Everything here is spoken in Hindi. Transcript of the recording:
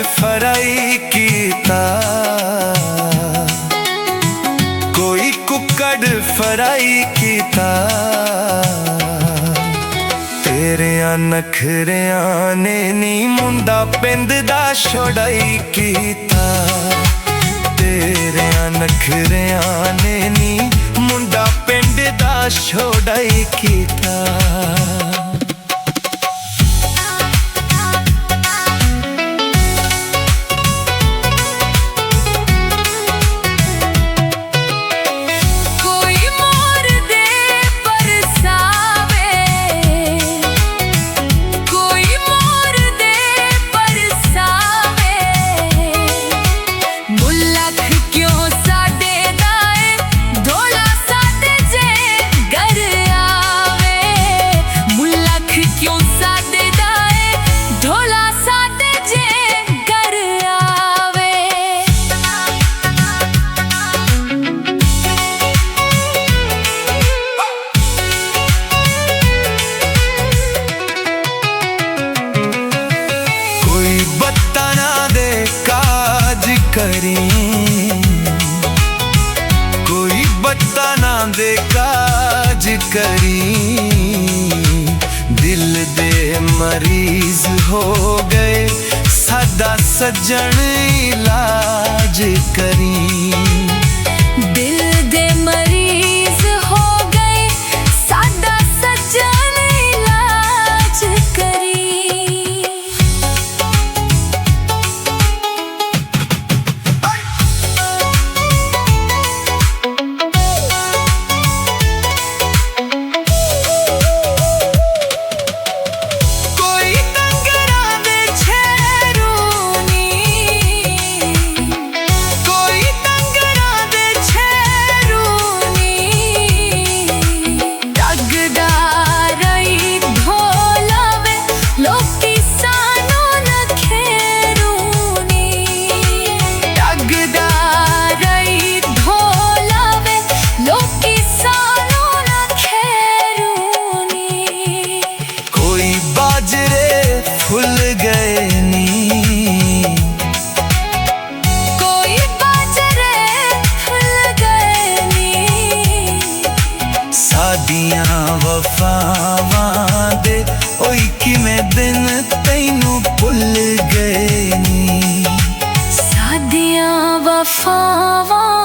फराई कीता, कोई कुक्कड़ फराई कीता। तेरियां नखरियां ने नी मुंडा पिंड दा छोड़ाई कीता। तेरियां नखरियां ने नी मुंडा पिंड दा छोड़ाई कीता। कोई बत्ता ना दे काज करी, दिल दे मरीज हो गए सादा सज्जन इलाज करी। दिल दे मरीज हो गए सादा सज्जन इलाज करी। फुल गए नी, कोई बाजरे फुल गए नी। सादियां वफावां दे ओई किवें दिन तैनू भुल गए नी। सादियां वफावां